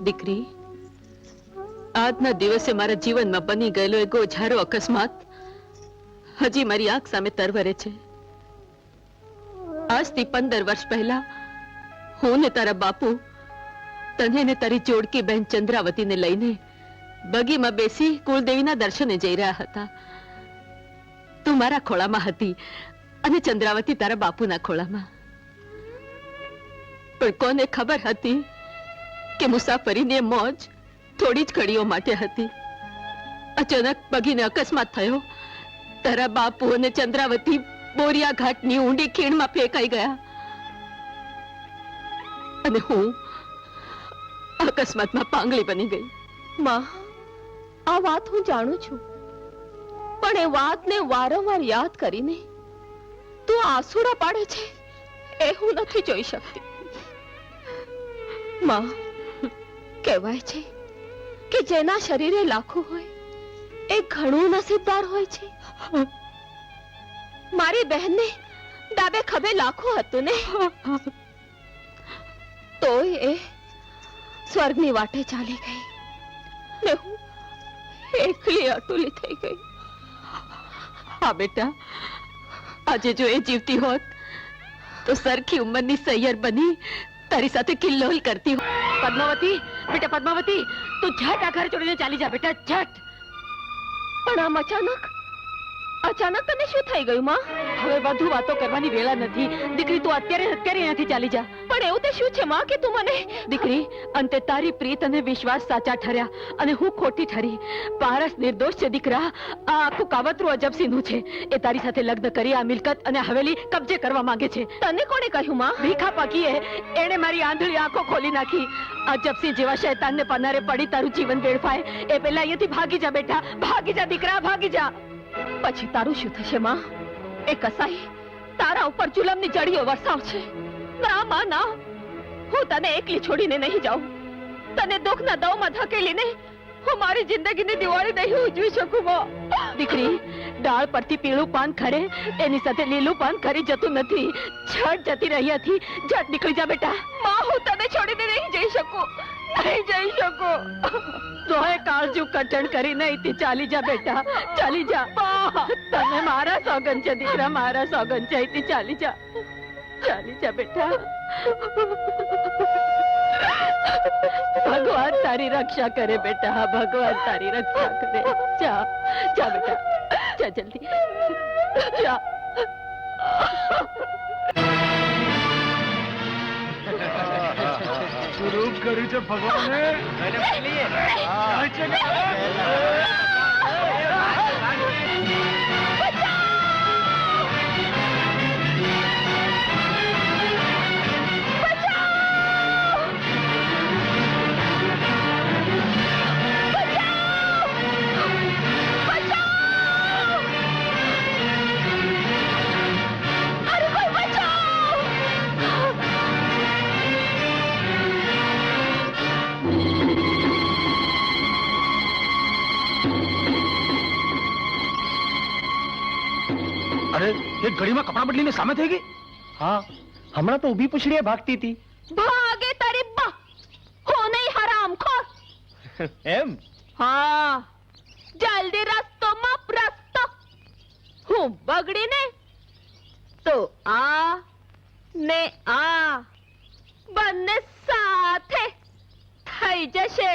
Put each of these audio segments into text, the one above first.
દીકરી, આજના દિવસે મારા જીવનમાં બની ગયેલો એ ગોઝારો અકસ્માત હજી મારી આંખ સામે તરવરે છે. આજથી 15 વર્ષ પહેલા હું ને તારા બાપુ તને ને તારી જોડકી બહેન ચંદ્રાવતીને લઈને બગીમાં બેસી કુળદેવીના દર્શને જઈ રહ્યા હતા. તું મારા ખોળામાં હતી અને ચંદ્રાવતી તારા બાપુના ખોળામાં. પણ કોને ખબર હતી કે મુસાફરીની મોજ થોડી જ ઘડીઓ માટે હતી. અચાનક બગીને અકસ્માત થયો. તારા બાપુ અને ચંદ્રાવતી બોરિયા ઘાટની ઊંડી ખીણમાં ફેંકાઈ ગયા અને હું અકસ્માતમાં પાંગળી બની ગઈ. માં, આ વાત હું જાણું છું, પણ એ વાતને વારંવાર યાદ કરીને તું આંસુડા પાડે છે એ હું નથી જોઈ શકતી. માં, કહેવાય છે કે જેના શરીરે લાખો હોય એ ઘણું નસીબદાર હોય છે. મારી બહેનને ડાબે ખભે લાખો હતું ને, તોય એ સ્વર્ગની વાટે ચાલી ગઈ ને હું એકલી અટુલી થઈ ગઈ. હા બેટા, આજે જો એ જીવતી હોત તો સરખી ઉંમરની સૈયર બની તારી સાથે કિલ્લોલ કરતી હોત. પદ્માવતી, બેટા પદ્માવતી, તું ઝટ આ ઘર છોડીને ચાલી જા બેટા, ઝટ. પણ આમ અચાનક તને શું થઈ ગયું માં? હવે વધુ વાતો કરવાની વેળા નથી દીકરી, તું અત્યારે અહીંયાથી ચાલી જા. પણ એવું તે શું છે માં કે તું મને? દીકરી, અંતે તારી પ્રીત અને વિશ્વાસ સાચા ઠર્યા અને હું ખોટી ઠરી. પારસ નિર્દોષ છે દીકરા. આ આખું કાવતરું અજબસિંહનું છે. એ તારી સાથે લગ્ન કરી આ મિલકત અને હવેલી કબજે કરવા માંગે છે. તને કોણે કહ્યું માં? ભીખા પાકીએ એણે મારી આંધળી આંખો ખોલી નાખી. અજબસિંહ જેવા શૈતાનને પનારે પડી તારું જીવન વેડફાય એ પહેલા અહીંયાથી ભાગી જા બેટા, ભાગી જા દીકરા, ભાગી જા. પછી તારું શું થશે માં? એ કસાઈ તારા ઉપર જુલમની જડીઓ વરસાવશે. ના માં ના, હું તને એકલી છોડીને નહીં જાઉં. તને દુઃખના દવમાં ધકેલીને હું મારી જિંદગીની દિવાળી નહીં ઉજવી શકું માં. દીકરી, ડાળ પરથી પીળું પાન ખરે એની સાથે લીલું પાન ખરી જતું નથી. ઝટ જતી રહ્યાથી ઝટ નીકળી જા બેટા. માં, હું તને છોડીને નહીં જઈ શકું, નહીં જઈ શકું. તોય કાળજુ કટણ કરી નહીં ચાલી જા બેટા, ચાલી જા. તને મારા સોગન છે દીકરા, મારા સોગન છે. ચાલી જા, ચાલી જા બેટા. ભગવાન તારી રક્ષા કરે બેટા, ભગવાન તારી રક્ષા કરે. જા જા બેટા, જા જલ્દી જા. રૂપ કર્યું છે ભગવાને. અરે, એક ઘડીમાં કપડા બદલીને સામે થઈ ગઈ. હા, હમણાં તો ઊભી પૂછડીએ ભાગતી હતી. ભાગે તારી બા, હું નહીં હરામખોર. એમ? હા, જલ્દી રસ્તો માપ રસ્તો. હું બગડી ને તો આ ને આ બંને સાથે થઈ જશે.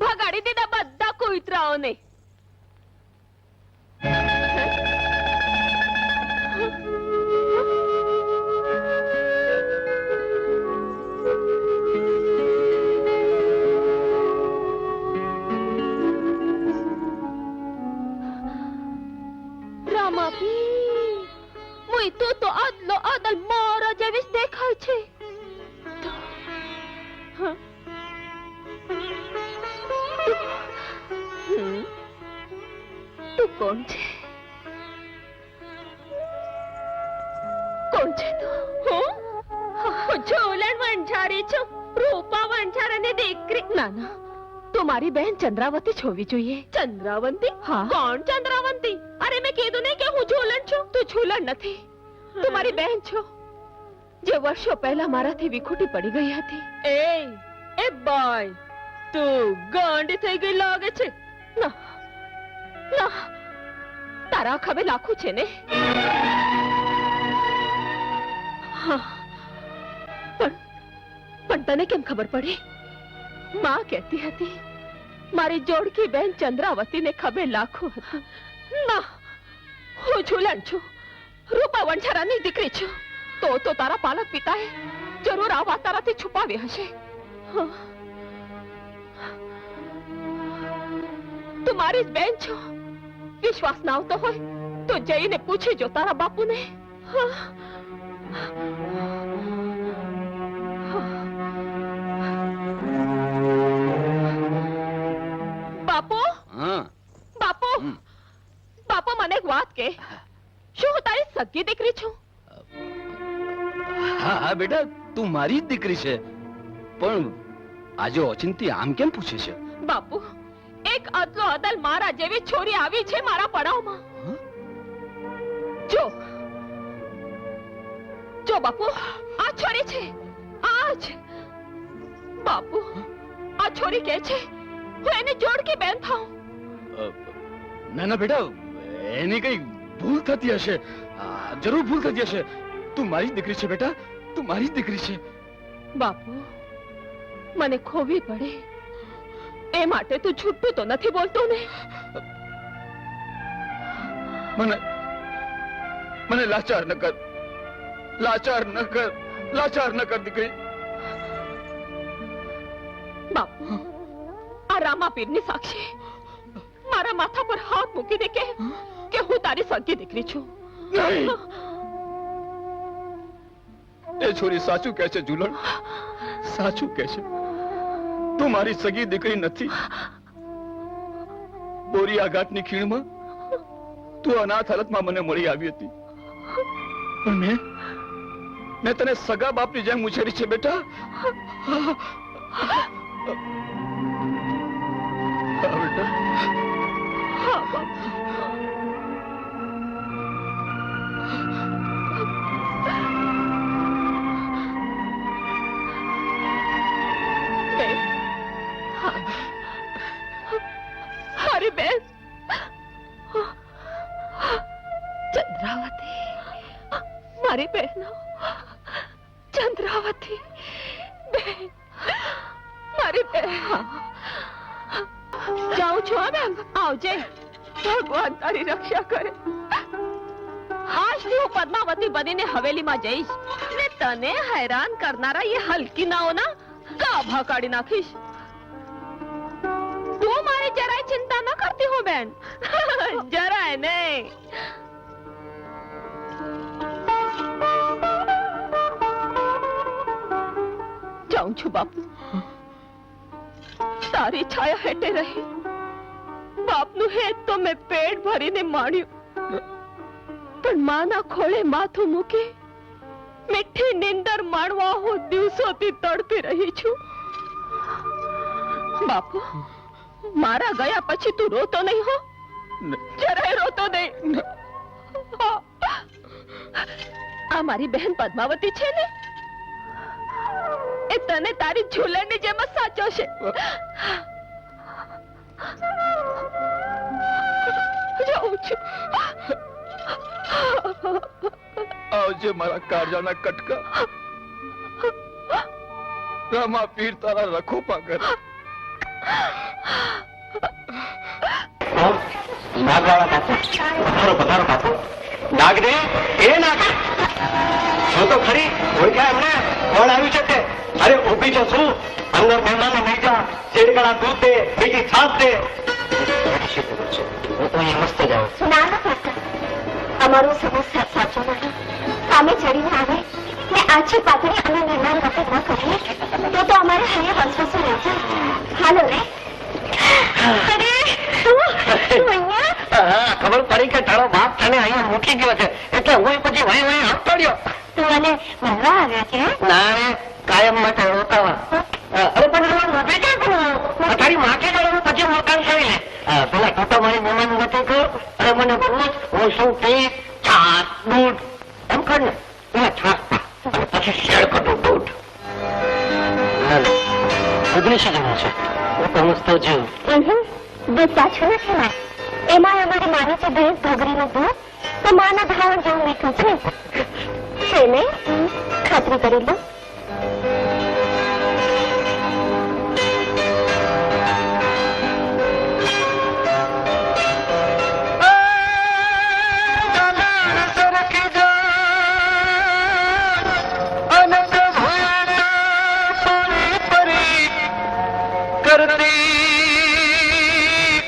ભગાડી દીધા બધા કૂતરાઓને. રામાપી, મુઈ તું તો આદલો આદલ મોરા જેવી જ દેખાય છે. હા. તું કોણ છે? કોણ છે તું? હું ઝોલણ વંજારી છું, રૂપા વંજારાની દીકરી. ના ના, તું મારી બહેન ચંદ્રાવતી જ હોવી જોઈએ. ચંદ્રાવતી? હા. કોણ ચંદ્રાવતી? અરે મેં કીધું નહીં કે હું ઝોલણ છું. તું ઝોલણ નથી, તું મારી બહેન છો, જે વર્ષો પહેલા મારાથી વિખૂટી પડી ગઈ હતી. એ બોય, તું ગાંડી થઈ ગઈ લાગે છે. ના ના, તારા ખભે લાખું છે ને? હા, પણ તને કેમ ખબર પડી? માં કહેતી હતી મારી જોડકી બહેન ચંદ્રાવતીને ખભે લાખું હતું. ના, હું ઝૂલણ છું, રૂપા વંજારાની દીકરી છું. તો તારા પાલક પિતાએ જરૂર આ વાત તારાથી છુપાવી હશે. તું મારી જ બેન છો. વિશ્વાસ ના આવતો હોય તો જઈને પૂછી જો તારા બાપુને. બાપુ, બાપુ, બાપુ, મને એક વાત કે, શું હું તારી સગી દીકરી છું? હા હા બેટા, તું મારી જ દીકરી છે. પણ આજે ઓચિંતી આમ કેમ પૂછે છે? બાપુ, એક અદલો અદલ મારા જેવી છોરી આવી છે મારા પડાવમાં. જો જો બાપુ, આ છોરી છે, આજ. બાપુ, આ છોરી કે છે હું એની જોડકી બેન થાઉં. ના ના બેટા, એની કઈ ભૂલ થતી હશે, જરૂર ભૂલ થતી હશે. તું મારી જ દીકરી છે બેટા, તું મારી જ દીકરી છે. બાપુ, મને ખોવી પડે એ માટે તું છૂટું તો નથી બોલતો ને? મને લાચાર ન કર, લાચાર ન કર, લાચાર ન કર દીકરી. બાપુ, આ રામાપીરની સાક્ષી મારા માથા પર હાથ મૂકી દે કે હું તારી સગી દીકરી છું. નહીં, એ છોરી સાચું કહે છે ઝૂલણ, સાચું કહે છે. તું મારી સગી દીકરી નથી. બોરિયા ઘાટની ખીણમાં તું અનાથ હાલતમાં મને મળી આવી હતી, પણ મેં તને સગા બાપની જેમ ઉછેરી છે બેટા. બેટા, હા બાપુ. મારી બેન ચંદ્રાવતી, મારી બહેનો ચંદ્રાવતી બેન, મારી બેન. જાઉં છું બેન, આવજે. ભગવાન તારી રક્ષા કરે. આજથી હું પદ્માવતી બનીને હવેલીમાં જઈશ ને તને હેરાન કરનારા એ હલકીનાઓના ગાભા કાઢી નાખીશ. તું મારી જરાય ચિંતા ન કરતી હો બેન, જરાય નહીં. જાઉં છું બાપુ, તારી છાયા હેઠે રહી. બાપનું હેત તો મેં પેટ ભરીને માણ્યું, પણ માના ખોળે માથું મૂકી મીઠી નીંદર માણવા હું દિવસોથી તડપી રહી છું. બાપુ, મારા ગયા પછી તું રોતો નહીં હો, જરાય રોતો નહીં. આ મારી બહેન પદ્માવતી છે ને, એ તને તારી ઝૂલણની જેમ જ સાચવશે. જાઉં છું. આવજે મારા કાળજાના કટકા. રામા પીર તારા રખોપા કરે. નાગવાળા બાપુ, પધારો પધારો બાપુ. નાગને એ નાગ જો તો ખરી ઓળખ્યા એમને? કોણ આવ્યું છે તે? અરે ઊભી તો શું, અંદર મહેમાનો નહીં જા, શેરગળા દૂધ દે, બીજી છાશ દે. હું તો અહીંયા મસ્ત જાઉં. ના ના કાકા, અમારો સમસ્યા સાચો નથી. સામે ચડીને આવે ને આછી પાકડી અમે મહેમાન વખત ન કરીએ તો અમારે હૈયા વસવસો રહેશે. હાલો રે. અરે તું અહીંયા ખબર પડી કે તારો બાપ તને અહીંયા મૂકી ગયો છે એટલે હું પછી વહી વહી હાથ પડ્યો. તું મને મળવા આવ્યા છે? ના રે, કાયમ માટે રોકાવા. અરે પણ તારી માથે જવાનું પછી મકાન કરી લે. પેલા તું તો મારી મહેમાન નથી કર અને મને પૂછ હું શું પી, છાસ દૂધ એમ કર ને. પેલા છાસ પા અને પછી શેર કટું દૂધ. ઓગણીસ જવાનું છે. હું સમજતો છું. દૂધ પાછું નથી માં. એમાં અમારી માની છે ભેંસ ભગરીનું દૂધ તો માના ધાવણ જેવું મીઠું છે. છે ને? ખાતરી કરી લો.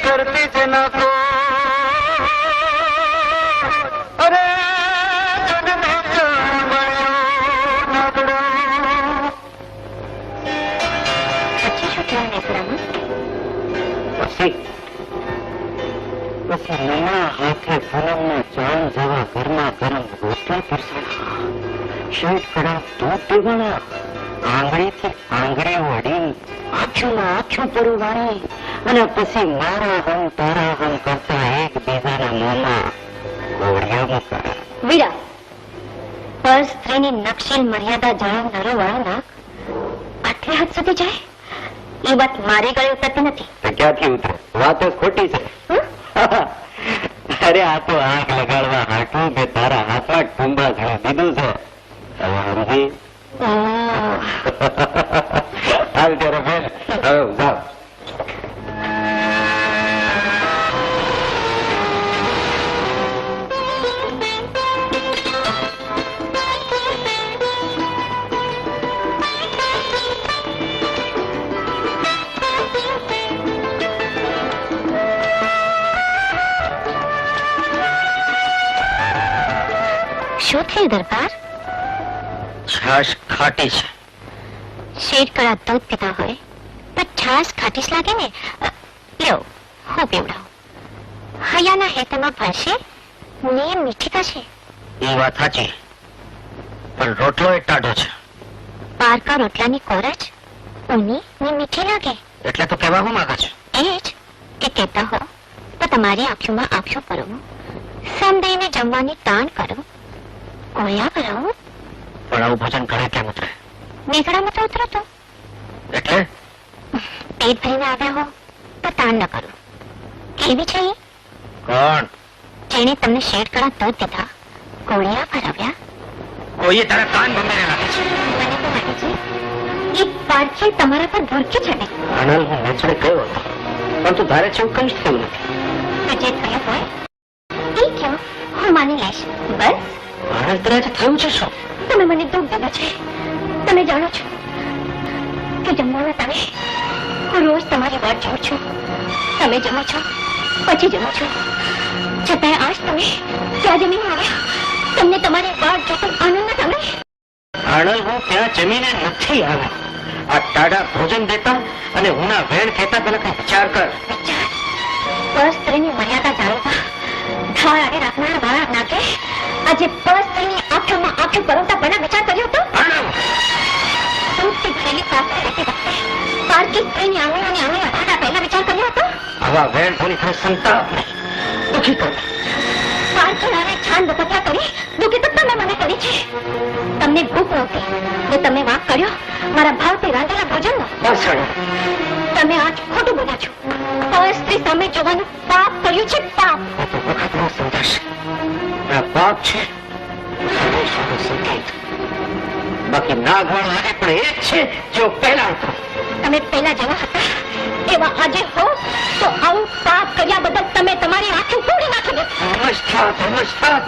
करती जना को अरे સાચી શું થયું નેકડામાં? પછી નવા હાથે ફલમના ચાણ જેવા ઘરમાં ગરમ રોટલા પરસાણા, શેઠ કડા દૂધ પીવાના, આંગળીથી આંગળી વળી આછું આછું પરવારી અને પછી મારા હમ તારા હમ કરતા એકબીજાના મોંમાં ગોળિયા મૂકા. વીરા, પર સ્ત્રીની નક્ષીલ મર્યાદા જાણનારો વાળો નાક આટલી હદ સુધી જાય એ વાત મારી ગળે ઉતરતી નથી. તો ક્યાંથી ઉતરે? વાત જ ખોટી છે. અરે આ તો આંખ લગાડવા હાટું મેં તારા હાથમાં ટુંબા ઝાડી દીધું છે. હવે સમજી? હાલ ત્યારે બેન, હવે જાઓ. શું થયું દરબાર? છાશ ખાટી છે. શેઠ કડા દૂધ પીતા હોય પણ છાસ ખાટી જ લાગે ને. લ્યો હું પીવડાવું. હયાના હેતમાં ભરશે ને મીઠી થશે. એ વાત સાચી, પણ રોટલો એ ટાઢો છે. પારકા રોટલાની કોરજ ઊની ને મીઠી લાગે. એટલે તો કહેવા હું માંગે છે? એ જ કે કહેતા હો તો તમારી આંખોમાં આંખો પરવું, સમદઈને જમવાની તાણ કરો, કોળિયા ભરાવું. પણ આવું ભોજન કરે કેમ ઉતરે? મેઘડામાં તો ઉતરો તો. એટલે પેટ ભરીને આવ્યા હો તો તાણ ન કરો. કેવી છે એ? કોણ? જેણે તમને શેઠ કડા દૂધ દીધા, કોળિયા ભરાવ્યા. કોઈએ તારા કાન બંધારે લાગે છે. મને તો લાગે છે એ પારખી તમારા પર ભૂરકી ચડે. આનંદ હું મેચડે ગયો હતો પણ તું ધારે છે એવું કઈ જ થયું નથી. તો જે થયું હોય એ કયો હું માની લઈશ. બસ મારા તરફ થયું છે શું? તમે મને દુઃખ દીધું છે. તમે જાણો છો કે જમવાના તમે હું રોજ તમારી વાત જોઉં છું. તમે જમો છો પછી જમો છો, છતાંય આજ તમે ત્યાં જમીને આવ્યા. તમને તમારી વાત જોતો આનંદ ન તમે? આનંદ હું ત્યાં જમીને નથી આવ્યો. આ ટાઢા ભોજન દેતા અને હુંના વેણ કહેતા પેલા કઈ વિચાર કર. વિચાર પર સ્ત્રીની મર્યાદા જાણતા ઢાળ આડે રાખનાર મારા નાકે આજે પર સ્ત્રીની આંખોમાં આંખો પરોવતા બના વિચાર કર્યો તો? દૂધથી ભરેલી પાત્ર રહેતી વખતે પારકી સ્ત્રીની આંગળીઓની આંગળી અડાતા પહેલા વિચાર કર્યો હતો? આવા વેણ થોડી ખરે સંતાપ નહીં, દુઃખી કર. પારકી નારે છાન બકથા કરી દુઃખી તો તમે મને કરી છે. તમને ભૂખ નહોતી ને તમે વાંક કર્યો મારા ભાવથી રાંધેલા ભોજનનો. તમે આજ ખોટું બોલ્યા છો. પર સ્ત્રી સામે જોવાનું પાપ કર્યું છે, પાપ. સમજાશે પાપ છે બાકી નાગ વાળો આજે પણ એ જ છે જો પહેલા હતો. તમે પહેલા જેવા હતા એવા આજે હો નમસ્કાર.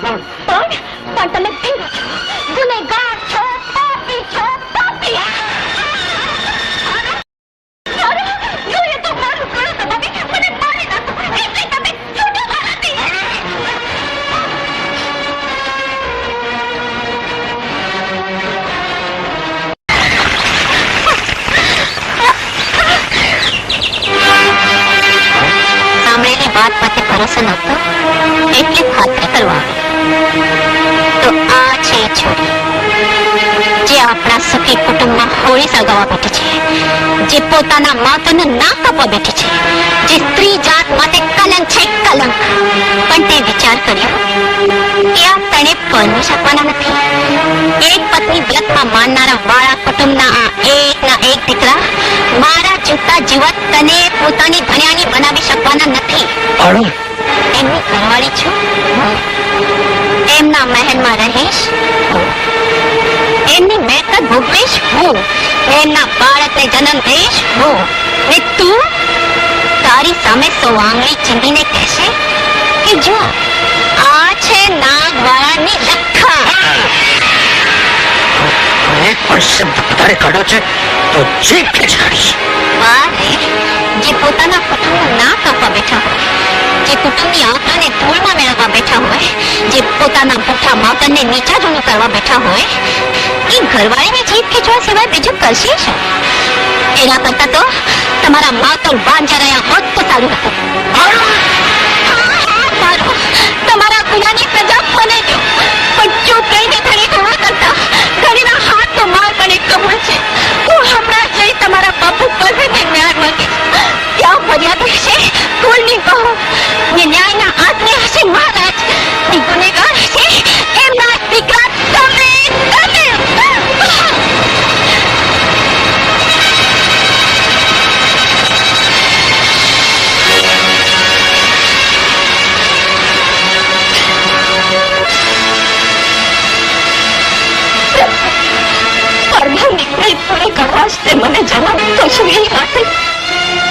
પણ તમે પીરો છો, ગુનેગાર છો, પાપી છો, પાપી. અરે, જોઈએ તો મારું ગળું દબાવી મને મારી નાખો. એટલે તમે છૂટો મારાથી. સાંભળેલી વાત પાસે ભરોસો નહોતો એટલે ખાતરી કરવા તો આ છે છોરી જે આપણા સુખી કુટુંબમાં હોળી સળગાવવા બેઠી છે, જે પોતાના માતાને ના કાપવા બેઠી છે, જે સ્ત્રી જાત માટે કલંક છે, કલંક. પણ તે વિચાર કર્યો કે આ તને પરણી શકવાના નથી. એક પત્ની વ્રતમાં માનનારા વાળા કુટુંબના આ એકના એક દીકરા મારા જૂતા જીવત તને પોતાની ધન્યાની બનાવી શકવાના નથી. એમની ઘરવાળી છું, એમના મહેલમાં રહીશ હું, એમની મહેકત ભોગવીશ હું, એમના બાળકને જન્મ દઈશ હું. ને તું તારી સામે સો આંગળી ચીંધીને કહેશે કે જો આ છે નાગવાળાની લખા. એક પણ શબ્દ વધારે કાઢો છે તો જીભ ખેંચાડીશ. જે પોતાના કુટુંબનું ના કાપવા બેઠા હોય, જે કુટુંબની આંખને ધૂળમાં મેળવવા બેઠા હોય, જે પોતાના ભૂખા માવતરને નીચા જૂનું કરવા બેઠા હોય, એ ઘરવાળીની જીભ ખેંચવા સિવાય બીજું કરશે શું? એના કરતા તો તમારા માવતર વાંઝા રહ્યા હોત તો સારું હતું. તમારા ગુનાની સજા મને દો, પણ ચૂપ રહીને ઘણી હોવા કરતા ઘણીના હાથ તો માર પણ એક કબૂલ છે. હું હમણાં જઈ તમારા બાપુ પાસે ન્યાય માંગીશ. ત્યાં ફરિયાદ હશે કુળની બહુ, ને ન્યાયના આંચને હશે મહારાજ, ને ગુનેગાર હશે એમના દીકરા તમે. મને જણાવતો છું એ માટે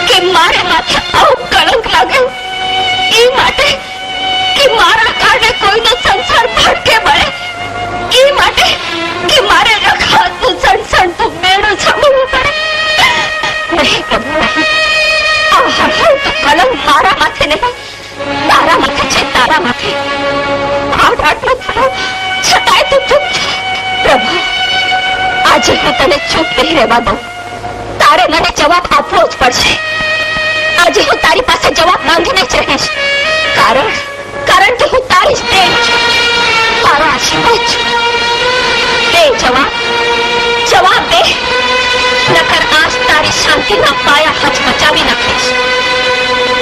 કે મારે માથે આવું કલંક લાગે, એ માટે કે મારા કારણે કોઈનો સંસાર ભટકે મળે, એ માટે કે મારે રખાતું સણસણતું મેળું સાંભળવું પડે. નહીં પ્રભુ, આ હળહળતો કલંક મારા માથે નહીં, તારા માથે છે, તારા માથે. આટલો થયો છતાંય તું ચૂપ છે. પ્રભુ, આજે હું તને ચૂપ નહીં રહેવા દઉં. તારે મને જવાબ આપવો જ પડશે. આજે હું તારી પાસે જવાબ માંગીને જ રહીશ. કારણ કે હું તારી જ દેન છું, તારો આશીર્વાદ છું. દે જવાબ દે, નકર આજ તારી શાંતિના પાયા હચમચાવી નાખીશ.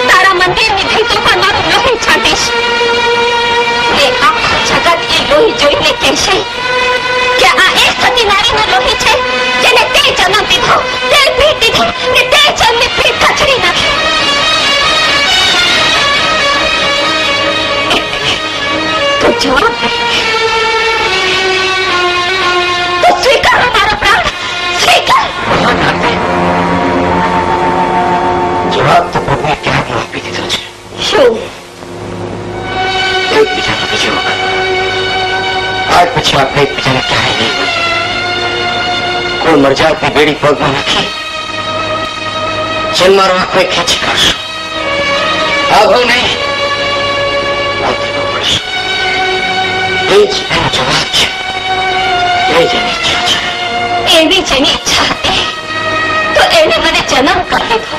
તારા મંદિરની ભીતો પર મારું લોહી છાંટીશ. એ આખું જગત એ લોહી જોઈને કહેશે કે આ એ સતીનારીનો લોહી છે જેને તે જન્મ દીધો, તે ભેટ દીધી ને તે જન્મની ભેટ કચડી નાખી. તો જવાબ દે, તો સ્વીકારો મારો પ્રાણ, સ્વીકાર. જવાબ તો પ્રભુએ ક્યાંક આપી દીધો છે. શું? એકબીજાનો બીજો વખત. આજ પછી આપણે એકબીજાને ક્યાંય નહીં મળીએ. કોઈ મરજાતની બેડી પગમાં નથી. જન્મારો આંખો ખેંચી કાઢશું. આવો નહીં, આવતી પડશું. એ જ એનો જવાબ છે, એ જ એની ઈચ્છા છે. એવી જેની ઈચ્છા હતી તો એને મને જન્મ કરી દીધો.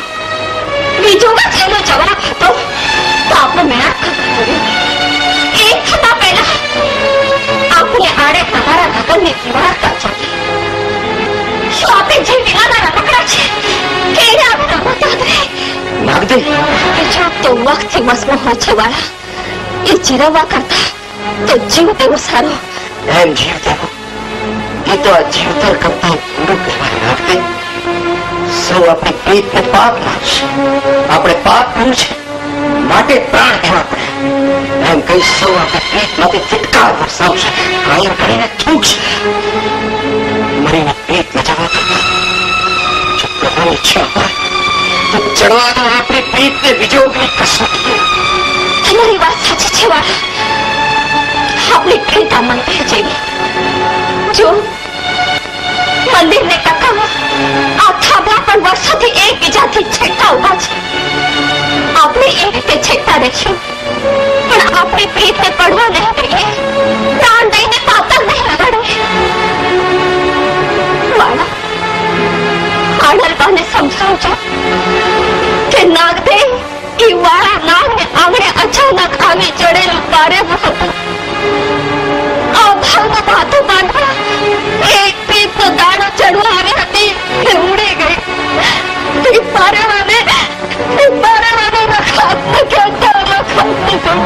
બીજો જ એનો જવાબ હતો તો આપણે મેળા કરવું પડ્યું. એ થતા પહેલા આપણે આડે તમારા લગ્નની દીવાર કાચી. શું આપણે જે વિનાના રમકડા છે કે એને આપણે રમતા રહે? નાગદે બીજો તો વખતથી મસમો હોય છે વાળા. એ જીરવવા કરતા તો જીવ દેવો સારો. એમ જીવ દેવો એ તો આ જીવતર કરતા પૂરું કહેવાય. નાગદે સૌ આપણી પ્રીતને પાપ માનશે. આપણે પાપ કર્યું છે માટે પ્રાણ કહેવા પડે. એમ કઈ સૌ આપણે પ્રીતમાંથી ફિટકાર વરસાવશે, કાયમ કરીને થૂકશે. મરીને પ્રીત લજાવા કરતા જો પ્રભુની ઈચ્છા હોય તો ચડવા દો આપણી પ્રીતને બીજો કસોટી. તમારી વાત સાચી છે વાળા. આપણી ખેતા મંદિર જેવી. જો મંદિર ને ટકામાં આ થાંભલા પણ વર્ષોથી એકબીજાથી છેકતા ઉભા છે. આપણે એ રીતે છેકતા રહેશું, પણ આપણે પ્રીતને પડવા નહીં દઈએ, પ્રાણ દઈને પાતળ નહીં લગાડીએ. વાળા આનલબાને સમજાવજો કે નાગદે એ વાળા નાગને આંગણે અચાનક આવી ચડેલું પારેલું હતું. આ ભાવના ભાતું બાંધવા એક પ્રીતનો દાડો ચડવા આવી હતી તે ઉડી ગઈ. તે પારેવાને રખાતને કહેતા, રખાતને કહેતા.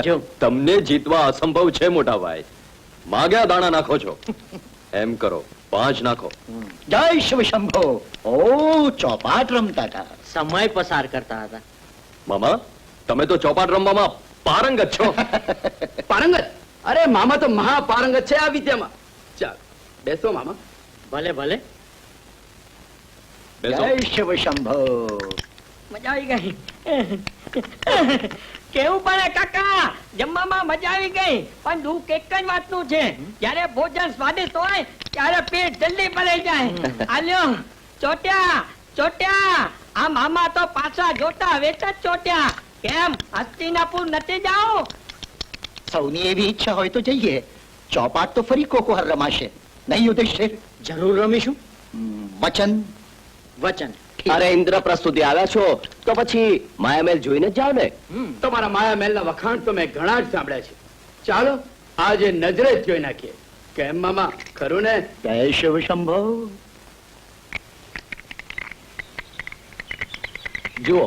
જો તમને જીતવા અસંભવ છે મોટા ભાઈ. માગ્યા દાણા નાખો છો, એમ કરો 5 નાખો. જય શિવ શંભો. ઓ ચોપાટ રમતા હતા, સમય પસાર કરતા હતા. મામા તમે તો ચોપાટ રમવામાં પારંગત છો. પારંગત? અરે મામા તો મહાપારંગત છે આ વિદ્યામાં. ચાલ બેસો મામા. ભલે ભલે. બેસો. જય શિવ શંભો. મજા આવી ગઈ. કેવું પડે કાકા, જમવામાં મજા આવી ગઈ, પણ દુઃખ એક જ વાતનું છે, જ્યારે ભોજન સ્વાદિષ્ટ હોય ત્યારે પેટ જલ્દી ભરાઈ જાય. આલ્યો ચોટ્યા ચોટ્યા. આ મામા તો પાછા જોતા વેત જ ચોટ્યા. કેમ હસ્તિનાપુર નથી જાઓ? સૌની એવી ઈચ્છા હોય તો જઈએ. ચોપાટ તો ફરી કોકોહર રમાશે નહીં યુધિષ્ઠિર? જરૂર રમીશું. વચન વચન. અરે ઇન્દ્રપ્રસ્થ સુધી આવ્યા છો તો પછી માયામેલ જોઈને જ જાઓ ને. તમારા માયા મહેલના વખાણ તો મેં ઘણા જ સાંભળ્યા છે. ચાલો આજે નજરે જ જોઈ નાખીએ. કેમ મામા, ખરું ને? જય શિવ શંભો. જુઓ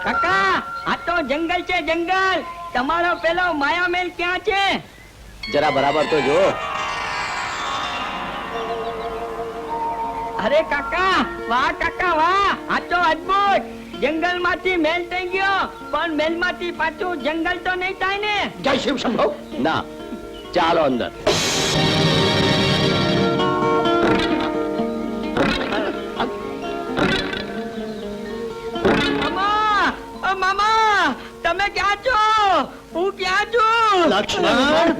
કાકા આ તો જંગલ છે જંગલ. તમારો પેલો માયામેલ ક્યાં છે? જરા બરાબર તો જુઓ. અરે કાકા વાહ, કાકા વાહ, આ તો અદ્ભુત. જંગલ માંથી મેલ થઈ ગયો, પણ મેલ માંથી પાછું જંગલ તો નહીં થાય ને? જય શિવ શંભો. ના, ચાલો અંદર. મામા, ઓ મામા, તમે ક્યાં છો? હું ક્યાં છું? લક્ષ્મણ.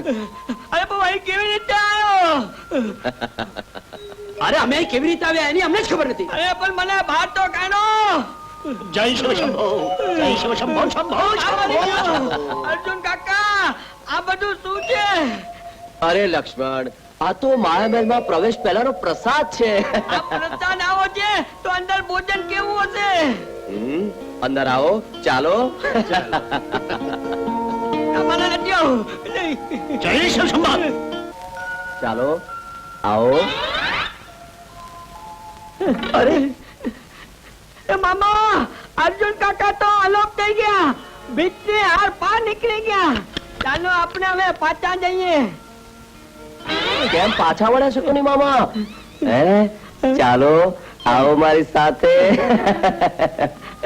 અરે બહુ અહીં કેવી રીતે આવ્યો? અરે અમે કેવી રીતે આવ્યા એની અમને જ ખબર નથી. અરે પણ મને બહાર તો કાઢો. જય શિવ શંભો. જય શિવ શંભો. શંભો શંભો. અર્જુન કાકા આ બધું શું છે? અરે લક્ષ્મણ, આ તો માયામેલમાં પ્રવેશ પહેલાનો પ્રસાદ છે. આ પ્રસાદ આવો છે તો અંદર ભોજન કેવું હશે? અંદર આવો, ચાલો. મને નથી આવું. જય શિવ શંભો. ચાલો આવો. અરે એ મામા, અર્જુન કાકા તો અલોપ થઈ ગયા. બીચની હાર પાર નીકળી ગયા. ચાલો આપણે હવે પાછા જઈએ. કેમ પાછા વળ્યા છો કોની મામા? હે, ચાલો આવો મારી સાથે.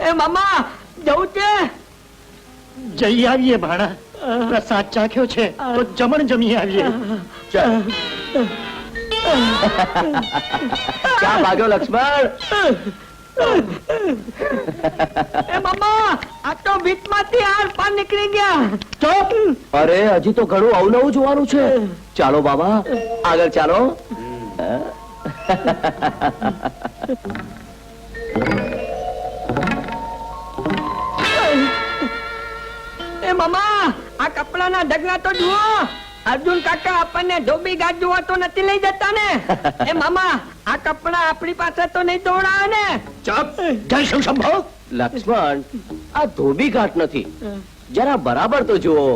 એ મામા જવું છે? જઈ આવીએ ભાણા. પ્રસાદ ચાખ્યો છે તો જમણ જમી આવીએ. ક્યાં ભાગ્યો લક્ષ્મણ? એ મામા આ તો બીચમાંથી હાર પાર નીકળી ગયા. અરે હજી તો ઘણું અવનવું જોવાનું છે. ચાલો બાબા આગળ ચાલો. એ મામા આ કપડાના ઢગલા તો જુઓ. અર્જુન કાકા આપણને ધોબી ઘાટ જોવા તો નથી લઈ જતા ને? એ મામા આ કપડા આપણી પાસે તો નહીં દોડાવે ને? ચપ. જય શિવ શંભો. લક્ષ્મણ, આ ધોબી ઘાટ નથી, જરા બરાબર તો જુઓ.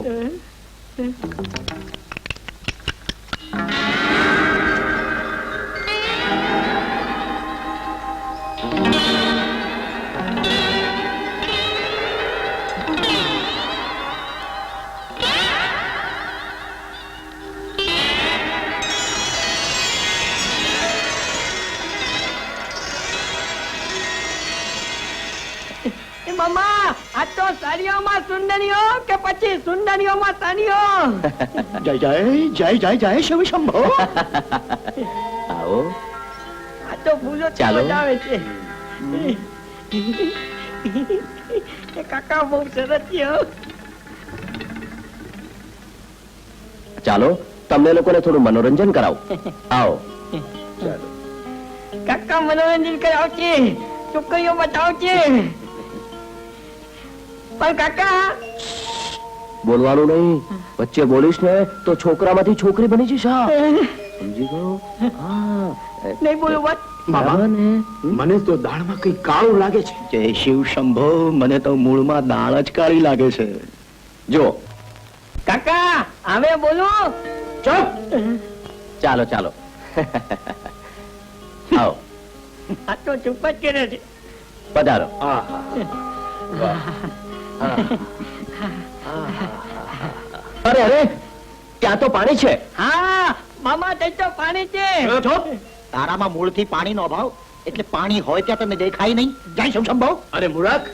મામા આ તો સાડીઓમાં સુંદરીઓ કે પછી સુંદરીઓમાં સાડીઓ? જય જય જય જય જય શિવ શંભો. આવો. આ તો ફૂલો ચાલો. આવે છે. એ કાકા બહુ સરસ છે હો. ચાલો તમને લોકોને થોડું મનોરંજન કરાવું. આવો. કાકા મનોરંજન કરાવશે, છોકરીઓ બતાવશે. પણ કાકા બોલવાનું નહીં. વચ્ચે બોલીશ ને તો છોકરામાંથી છોકરી બની જઈશ. હા, સમજી ગયો? હા. નહીં બોલું વાત. મામા મને તો દાળમાં કઈ કાળું લાગે છે. જય શિવ શંભો, મને તો મૂળમાં દાળ જ કાળી લાગે છે. જો કાકા હવે બોલું. ચૂપ. ચાલો ચાલો. આવો આ તો ચૂપ જ કરે છે. પધારો. અરે અરે ત્યાં તો પાણી છે. હા મામા તે તો પાણી છે. તારામાં મૂળથી પાણીનો અભાવ, એટલે પાણી હોય ત્યાં તને દેખાય નહીં. જય શિવ શંભો. અરે મૂરખ,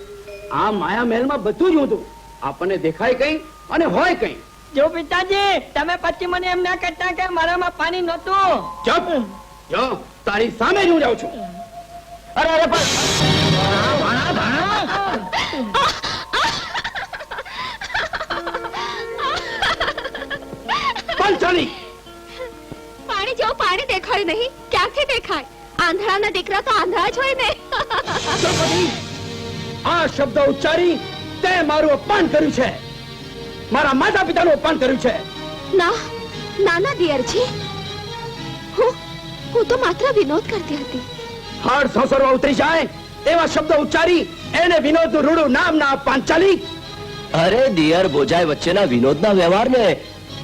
આ માયા મહેલમાં બધું જ હતું. આપણને દેખાય કઈ અને હોય કઈ. જો પિતાજી તમે પછી મને એમ ના કહેતા કે મારામાં પાણી નહોતું. ચૂપ. જો તારી સામે જ હું જાઉં છું. અરે અરે પણ પંચાલી, પાણી જેવું પાણી દેખાય નહીં. ક્યાંથી દેખાય? આંધળાના દીકરા તો આંધળા જ હોય ને. દ્રૌપદી, આ શબ્દ ઉચ્ચારી તે મારું અપમાન કર્યું છે. મારા માતા પિતાનું અપમાન કર્યું છે. ના, નાના દિયરજી, હું તો માત્ર વિનોદ કરતી હતી. હાડ સંસારમાં ઉતરી જાય એવા શબ્દ ઉચ્ચારી એને વિનોદનું રૂડું નામ ના પાંચાલી. અરે દિયર ભોજાઈ વચ્ચેના વિનોદના વ્યવહારને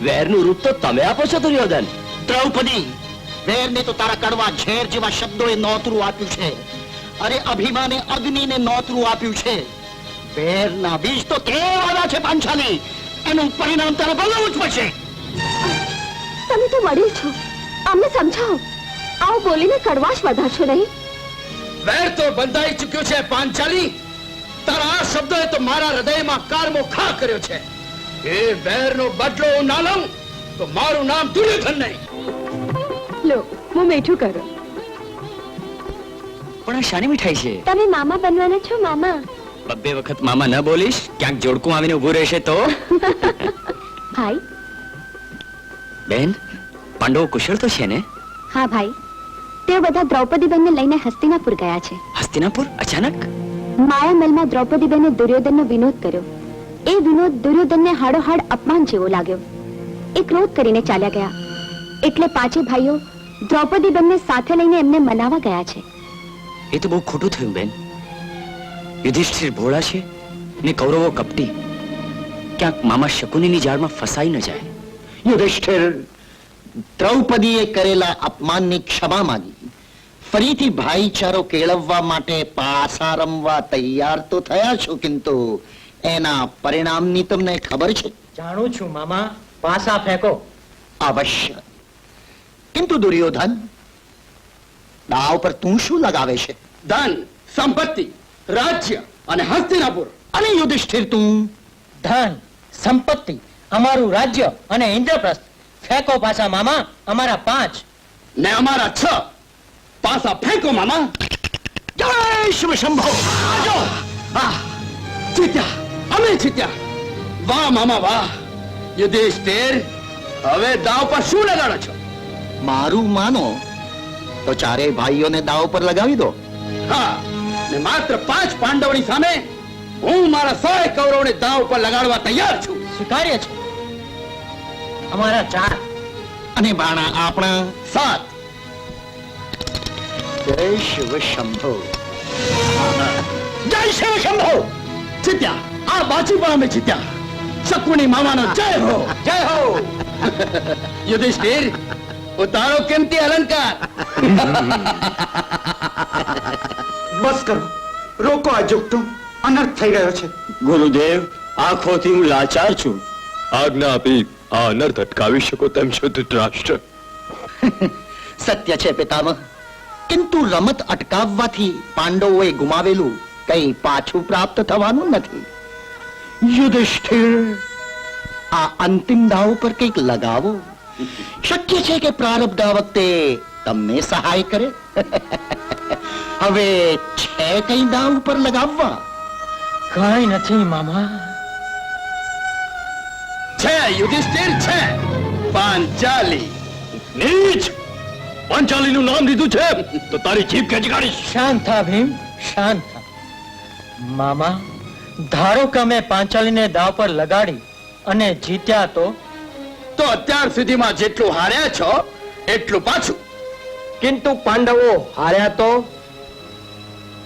વેરનું રૂપ તો તમે આપો છો દુર્યોધન. દ્રૌપદી, વેરને તો તારા કડવા ઝેર જેવા શબ્દોએ નોતરું આપ્યું છે. અરે અભિમાને અગ્નિને નોતરું આપ્યું છે. વેરના બીજ તો કેવાના છે પાંચાલી. એનું પરિણામ તારે ભોગવવું જ પડશે. તમે તો વડીલ છો, અમને સમજાવો. આવું બોલીને કડવાશ વધારશો નહીં. વેર તો બંધાઈ ચૂક્યો છે પાંચાલી. તારા આ શબ્દોએ તો મારા હૃદયમાં કારમો ખા કર્યો છે. એ વેરનો બદલો હું ના લઉં તો મારું નામ દુર્યોધન નહીં. લો, હું મીઠું કરો. પણ આ શાની મીઠાઈ છે? તમે મામા બનવાના છો મામા. બબ્બે વખત મામા ન બોલીશ, ક્યાંક જોડકું આવીને ઊભું રહેશે તો. ભાઈ. બેન, પાંડવો કુશળ તો છે ને? હા ભાઈ, તેઓ બધા દ્રૌપદીબેનને લઈને હસ્તિનાપુર ગયા છે. હસ્તિનાપુર અચાનક? માયામહેલમાં દ્રૌપદીબેને દુર્યોધનનો વિનોદ કર્યો. એ વિનોદ દુર્યોધનને હાડોહાડ અપમાન જેવો લાગ્યો. એ ક્રોધ કરીને ચાલ્યા ગયા. એટલે પાંચે ભાઈઓ દ્રૌપદીબેનને સાથે લઈને એમને મનાવવા ગયા છે. એ તો બહુ ખોટું થયું બેન. યુધિષ્ઠિર ભોળા છે ને કૌરવો કપટી. ક્યાંક મામા શકુનીની જાળમાં ફસાઈ ન જાય. યુધિષ્ઠિર, દ્રૌપદીએ કરેલા અપમાનની ક્ષમા માંગી. ફરીથી ભાઈચારો કેળવવા માટે પાસા રમવા તૈયાર તો થયા છો, કિંતુ એના પરિણામની તમને ખબર છે? જાણું છું મામા, પાસા ફેંકો. અવશ્ય. કિંતુ દુર્યોધન, દાવ પર તું શું લગાવે છે? ધન, સંપત્તિ, રાજ્ય અને હસ્તિનાપુર. અને યુધિષ્ઠિર તું? ધન, સંપત્તિ, અમારું રાજ્ય અને ઇન્દ્રપ્રસ્થ. ફેંકો પાસા મામા, અમારા 5 ને અમારા 6. પાસા ફેંકો મામા. જય શિવ શંભો. જો, જીત્યા, અમે જીત્યા. વાહ મામા વાહ. યુધિષ્ઠિર, હવે દાવ પર શું લગાડો છો? મારું માનો તો ચારેય ભાઈઓને દાવ પર લગાવી દો. હા, ને માત્ર 5 પાંડવોની સામે હું મારા 100 કૌરવોને દાવ પર લગાડવા તૈયાર છું. સ્વીકાર્ય છે. અમારા 4 અને બાણા આપણા 7. જય શિવ શંભો. જય શિવ શંભો. જીત્યા, આ બાજી પણ અમે જીત્યા. શકુની મામાનો જય હો. જય હો. યુધિષ્ઠિર, ઉતારો કેમતી અલંકાર. બસ કરો, રોકો આ જુગટું. અનર્થ થઈ રહ્યો છે. ગુરુદેવ, આંખોથી હું લાચાર છું. આજ્ઞા આપી આ અનર્થ અટકાવી શકો તેમ છો ધૃતરાષ્ટ્ર. સત્ય છે પિતામહ, કિંતુ રમત અટકાવવાથી પાંડવોએ ગુમાવેલું કઈ પાછું પ્રાપ્ત થવાનું નથી. યુધિષ્ઠિર, આ અંતિમ દાવ પર કંઈક લગાવો. શક્ય છે કે પ્રારબ્ધ આ વખતે તમને સહાય કરે. હવે છે કઈ દાવ પર લગાવવા? કાંઈ નથી મામા. છે યુધિષ્ઠિર છે. પાંચાલી. નીચ! પાંચાલીનું નામ લીધું છે તો તારી જીભ ખેંચી કાઢીશ. શાંત થા ભીમ, શાંત થા. મામા, ધારો કે અમે પાંચાલીને દાવ પર લગાડી અને જીત્યા તો અત્યાર સુધીમાં જેટલું હાર્યા છો એટલું પાછું. કિંતુ પાંડવો હાર્યા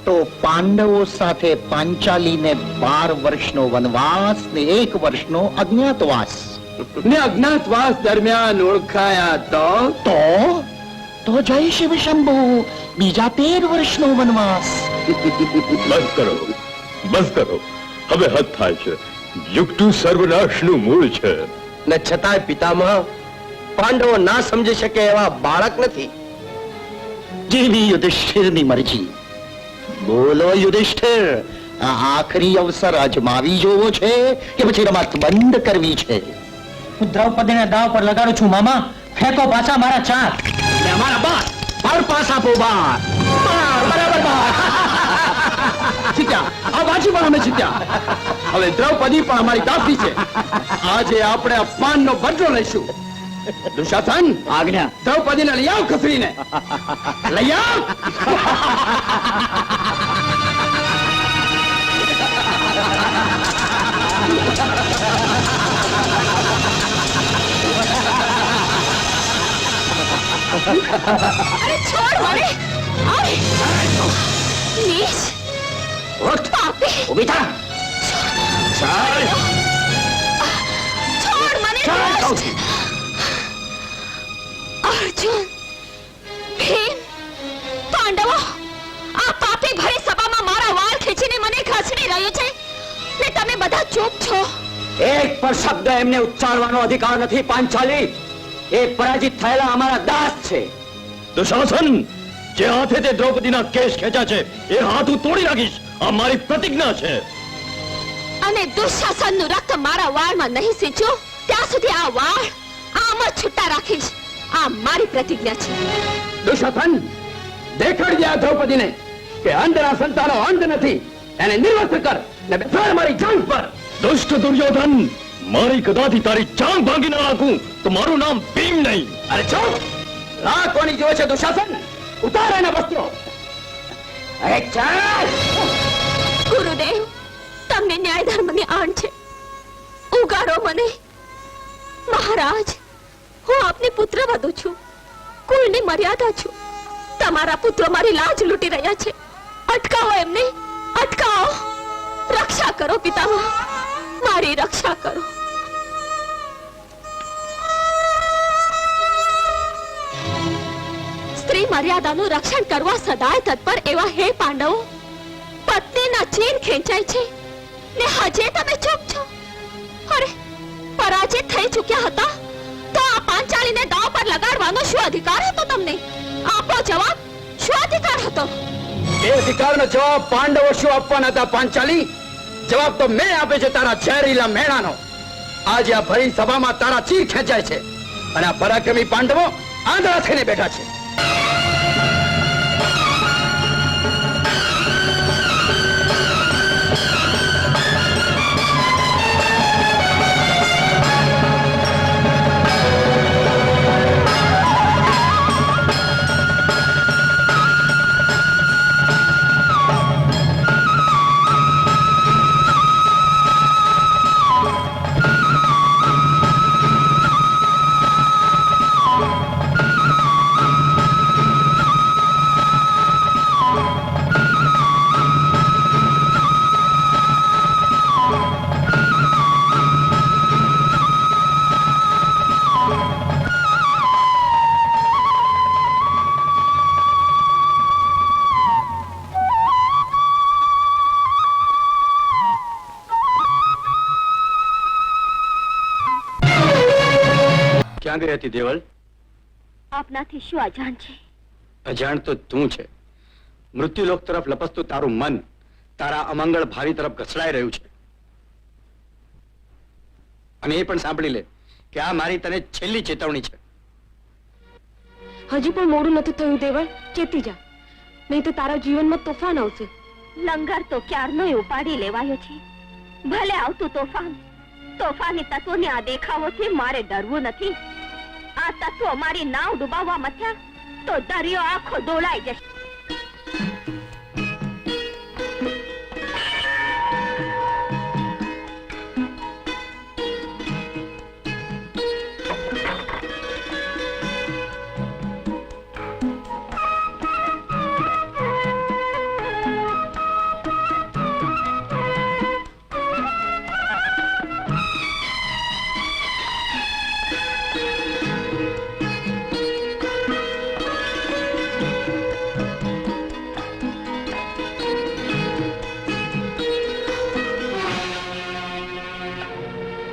તો પાંડવો સાથે પાંચાલીને 12 વર્ષનો વનવાસ ને 1 વર્ષનો અજ્ઞાતવાસ. ને અજ્ઞાતવાસ દરમિયાન ઓળખાયા તો જય શિવ શંભુ, બીજા 13 વર્ષનો વનવાસ. બસ કરો, હવે હદ થાય છે. યુક્તું સર્વનાશનું મૂળ છે. ને છતાંય પિતામહ, પાંડવો ના સમજી શકે એવા બાળક નથી. જેવી યુધિષ્ઠિરની મરજી. બોલો યુધિષ્ઠિર, આ આખરી અવસર અજમાવી જોવો છે કે પછી રમત બંધ કરવી છે? હું દ્રૌપદીને દાવ પર લગાડું છું મામા. ફેંકો પાછા મારા ચાર. અમારા બાર બાર પાસ આપો. બાર બરાબર બાર. જીત્યા. આ બાજી પણ અમે જીત્યા. હવે દ્રૌપદી પણ અમારી દાસી છે. આજે આપણે અપમાનનો બદલો લઈશું. દુશાસન, આજ્ઞા. દ્રૌપદીને લઈ આવ ખસડીને. લઈ આવ. અરે છોડ મને! નીચ! પાપી! ઊભી થા. ચાલ. છોડ મને! અર્જુન, ભીમ, પાંડવો, આ પાપી ભરી સભામાં મારા વાળ ખેંચીને મને ઘસડી રહ્યો છે ને તમે બધા ચૂપ છો. એક પણ શબ્દ એમને ઉચ્ચારવાનો અધિકાર નથી. પાંચાલી એ પરાજિત થયેલા અમારા દાસ છે. દુશાસન, જે હાથે તે દ્રૌપદીના કેસ ખેંચ્યા છે એ હાથ હું તોડી નાખીશ. આ મારી પ્રતિજ્ઞા છે. અને દુશાસનનું રક્ત મારા વાળમાં નહીં સિંચ્યું ત્યાં સુધી આ વાળ આમ જ છૂટા રાખીશ. આ મારી પ્રતિજ્ઞા છે. દુશાસન, દેખાડજે આ દ્રૌપદીને કે અંધના સંતાનો અંધ નથી. એને નિર્વસ્ત્ર કર ને બેસાડ મારી જાંઘ પર. દુષ્ટ દુર્યોધન, મારી ગદાથી તારી જાંઘ ભાંગી ના નાખું તો મારું નામ ભીમ નહીં. અરે ચૂપ! રાહ કોની જોવે છે દુશાસન? ઉતાર એના વસ્ત્રો. અરે ચાલ! ગુરુદેવ, તમને ન્યાય ધર્મની આણ છે. ઉગારો મને. મહારાજ, હું આપની પુત્ર વધુ છું. કુળની મર્યાદા છું. તમારા પુત્રો મારી લાજ લૂંટી રહ્યા છે. અટકાવો એમને, અટકાવો. રક્ષા કરો પિતામહ, મારી રક્ષા કરો. સ્ત્રી મર્યાદાનું રક્ષણ કરવા સદાય તત્પર એવા હે પાંડવો, પત્નીના ચીર ખેંચાય છે ને હજે તમે ચૂપ છો. અરે, પરાજિત થઈ ચૂક્યા હતા તો આ પાંચાલીને દાવ પર લગાડવાનો શું અધિકાર હતો તમને? આપો જવાબ. શું અધિકાર હતો? એ અધિકારનો જવાબ પાંડવો શું આપવાના હતા? પાંચાલી, જવાબ તો મેં આપે છે તારા ઝેરીલા મેણાનો. આજે આ ભરી સભામાં તારા ચીર ખેંચાય છે અને આ પરાક્રમી પાંડવો આંધળા થઈને બેઠા છે. ક્યાં ગઈ હતી દેવલ? આપનાથી શું અજાણ છે? અજાણ તો તું છે. મૃત્યુલોક તરફ લપસતું તારું મન તારા અમંગળ ભાવિ તરફ ઘસડાઈ રહ્યું છે. અને એ પણ સાંભળી લે કે આ મારી તને છેલ્લી ચેતવણી છે. હજી પણ મોડું નથી થયું દેવળ. ચેતી જા, નહીં તો તારા જીવનમાં તોફાન આવશે. લંગર તો ક્યારનોય ઉપાડી લેવાયો છે. ભલે આવતું તોફાન, તોફાની તત્વોની આ દેખાવોથી મારે ડરવું નથી. આ તત્વો મારી નાવ ડૂબાવવા મથ્યા તો દરિયો આખો દોલાઈ જશે.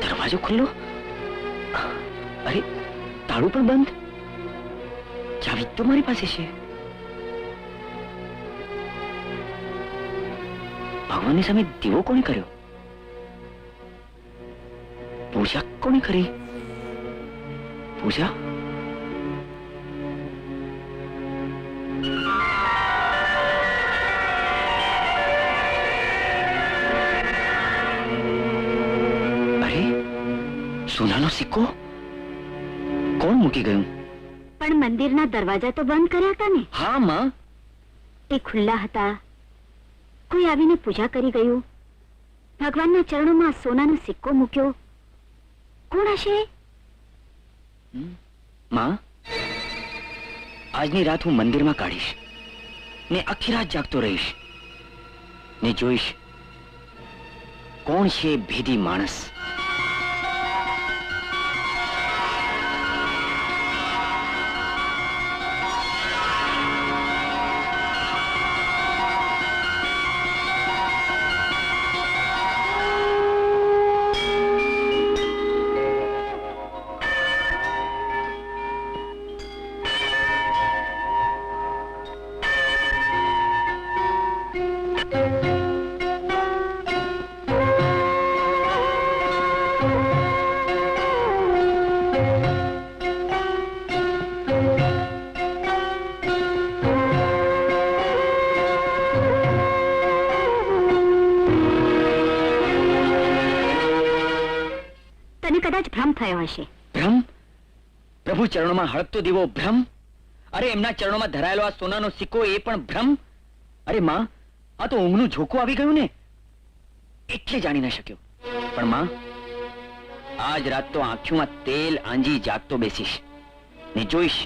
દરવાજો ખુલ્લો, અરે તાળું પણ બંધ. ચાવી તો મારી પાસે છે. ભગવાનની સામે દીવો કોણે કર્યો? પૂજા કોણે કરી? પૂજા સોનાનો સિક્કો કોણ મૂકી ગયું? પણ મંદિરના દરવાજા તો બંધ કર્યા હતા ને? હા માં, એ ખુલ્લા હતા. કોઈ આવીને પૂજા કરી ગયું. ભગવાનના ચરણોમાં સોનાનો સિક્કો મૂક્યો. કોણ હશે? માં, આજની રાત હું મંદિરમાં કાઢીશ ને આખી રાત જાગતો રહીશ ને જોઈશ કોણ છે ભેદી માણસ. કદાચ ભ્રમ થયો હશે. ભ્રમ? પ્રભુ ચરણોમાં હળગતો દીવો ભ્રમ? અરે એમના ચરણોમાં ધરાયેલો આ સોનાનો સિક્કો એ પણ ભ્રમ? અરે માં, આ તો ઊંઘનું ઝોકું આવી ગયું ને, એટલે જાણી ન શક્યો. પણ માં, આજ રાત તો આંખોમાં તેલ આંજી જાગતો બેસીશ ને જોઈશ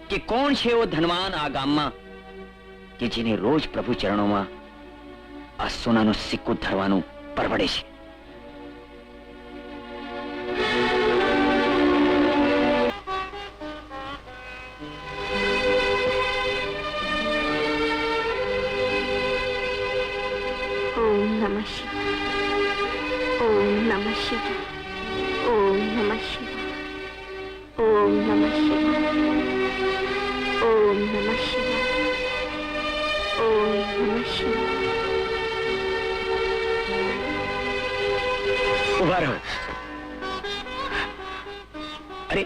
કે કોણ છે એવો ધનવાન આ ગામમાં કે જેને રોજ પ્રભુ ચરણોમાં આ સોનાનો સિક્કો ધરવાનું પરવડે છે. ઉભા રહો. અરે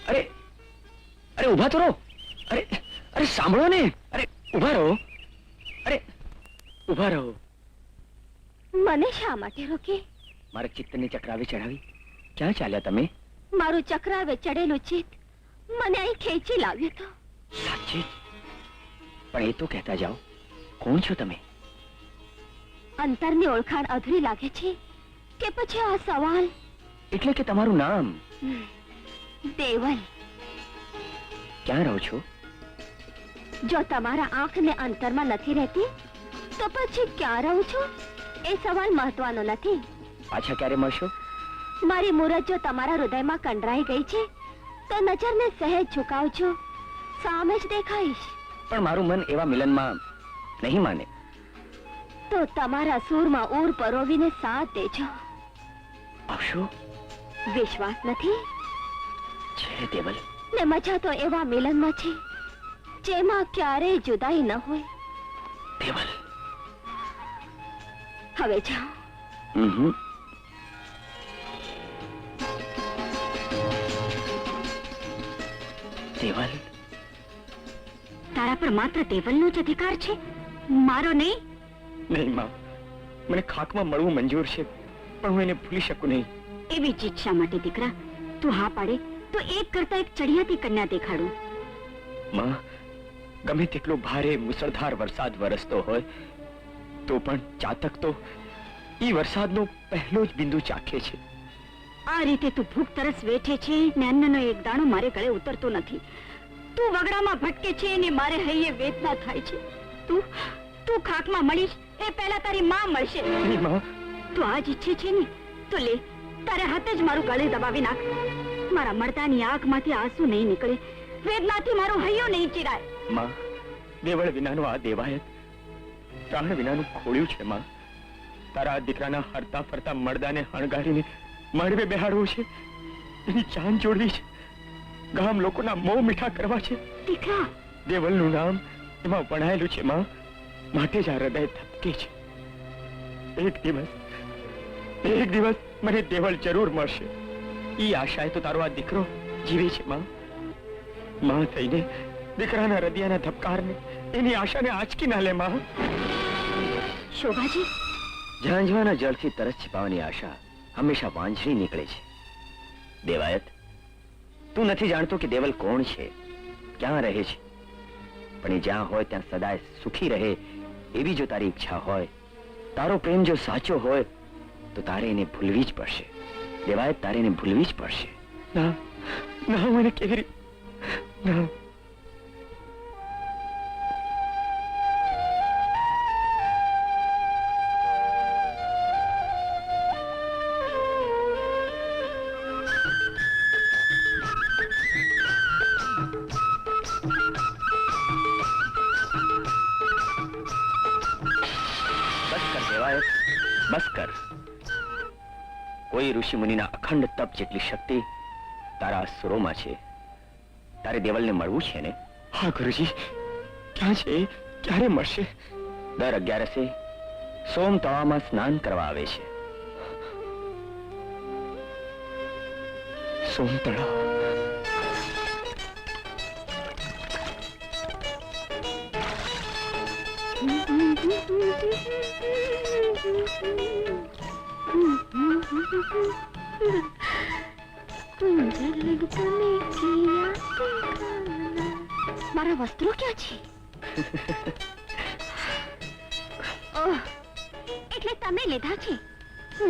અરે અરે ઉભા તો રહો. અરે અરે સાંભળો ને. અરે ઉભા રહો. અરે ઉભા રહો. મને શા માટે રોકી? મારા ચિત્તને ચક્રાવે ચડાવી ક્યાં ચાલ્યા તમે? મારું ચક્રાવે ચડેલું ચિત્ત મને અહીં ખેંચી લાવ્યું તો. સાચે? પણ એ તો કહેતા જાઓ, કોણ છો તમે? અંતરની ઓળખાણ અધૂરી લાગે છે કે પછી આ સવાલ? એટલે કે તમારું નામ? દેવલ. ક્યાં રહો છો? જો તમારા આંખને અંતરમાં નથી રહેતી તો પછી ક્યાં રહું છું એ સવાલ મહત્વનો નથી. પાછા ક્યારે મળશો? મારી મૂરત જો તમારા હૃદયમાં કંડરાઈ ગઈ છે તો નજરને સહેજ ઝુકાવજો, સામે જ દેખાઈશ. પણ મારું મન એવા મિલનમાં નહીં માને. તો તમારા સૂરમાં ઊર પરોવીને સાથ દેજો. આવશો? વિશ્વાસ નથી? છે દેવલ. ને મજા તો એવા મિલનમાં છે જેમાં ક્યારેય જુદાઈ ન હોય. દેવલ. હવે જાઓ. દેવલ. તારા પર માત્ર દેવલનો જ અધિકાર છે, મારો નહીં. નહીં માં, મને ખાકમાં મળવું મંજૂર છે, પણ હું એને ભૂલી શકું નહીં. એવી ચીજ શા માટે દીકરા? તું હા પાડે તો એક કરતા એક ચડિયાતી કન્યા દેખાડું. માં, ગમે તેટલો ભારે મુસળધાર વરસાદ વરસતો હોય તો પણ ચાતક તો ઈ વરસાદનો પહેલો જ બિંદુ ચાખે છે. આ રીતે તું ભૂખ તરસ વેઠે છે ને અન્નનો એક દાણો મારે ગળે ઉતરતો નથી. તું વગડામાં ભટકે છે ને મારે હૈયે વેદના થાય છે. તું ખાકમાં મળીશ એ પહેલા તારી માં મળશે. નહીં માં, તું આજ ઈચ્છે છે ને તો લે, તારે હાથે જ મારું ગળે દબાવી નાખ. મારા મરદાની આંખમાંથી આંસુ નહીં નીકળે, વેદનાથી મારો હૈયો નહીં ચીરાય. માં, દેવળ વિનાનું આ દેવાયત પ્રાણ વિનાનું ખોળ્યું છે. માં, તારા આ દીકરાના હરતા ફરતા મરદાને હણગારીને મળવે બેહાડવું છે, એની જાન જોડવી છે, ગામ લોકોના મોં મીઠા કરવા છે. દીકરા, દેવલનું નામ એમાં વણાયેલું છે. માં, માટે જ આ હૃદય ધબકે છે. એક દિવસ મને દેવલ જરૂર મળશે, ઈ આશાએ તો તારો આ દીકરો જીવે છે. માં થઈને દીકરાના હૃદયના ધબકારને, એની આશાને આંચકી ના લે. માં, શોભાજી, ઝાંઝવાના જળથી તરસ छिपावવાની આશા હંમેશા વાંઝળી નીકળે છે. દેવાયત, તું નથી જાણતો કે દેવલ કોણ છે, ક્યાં રહે છે, પણ એ જ્યાં હોય ત્યાં સદાય સુખી રહે એવી જો તારી ઈચ્છા હોય, તારો પ્રેમ જો સાચો હોય તો તારે એને ભૂલવી જ પડશે. દેવાયત, તારે એને ભૂલવી જ પડશે. ના, હું એને કેવી રીતે ના. બસ કર. કોઈ ઋષિ મુનિના અખંડ તપ જેટલી શક્તિ તારા અસુરોમાં છે. તારે દેવલને મળવું છે ને? હા ગુરુજી. ક્યાં છે? ક્યારે મળશે? દર 11 સોમ તળાવમાં સ્નાન કરવા આવે છે. સોમ તળાવ. મારા વસ્ત્રો ક્યાં છે? એટલે તમે લીધા છે?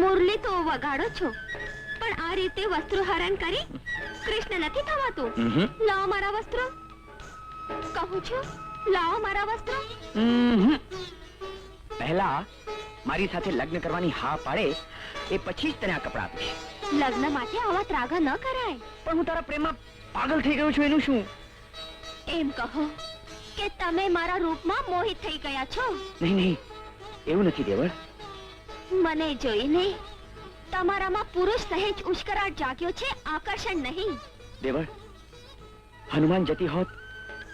મુરલી તો વગાડો છો, પણ આ રીતે વસ્ત્રો હરણ કરી કૃષ્ણ નથી થવાતું. લાવો મારા વસ્ત્રો. કહું છું, લાવો મારા વસ્ત્રો. પહેલા મારી સાથે લગ્ન કરવાની હા પાડે એ પછી જ તને આ કપડા આપીશ. લગ્ન માટે આવા ત્રાગા ન કરાય. પણ હું તારા પ્રેમમાં પાગલ થઈ ગયો છું, એનું શું? એમ કહો કે તમે મારા રૂપમાં મોહિત થઈ ગયા છો. નહીં, એવું નથી દેવળ. મને જોઈને તમારામાં પુરુષ સહેજ ઉશ્કરાટ જાગ્યો છે, આકર્ષણ નહીં. દેવળ, હનુમાન જતી હોત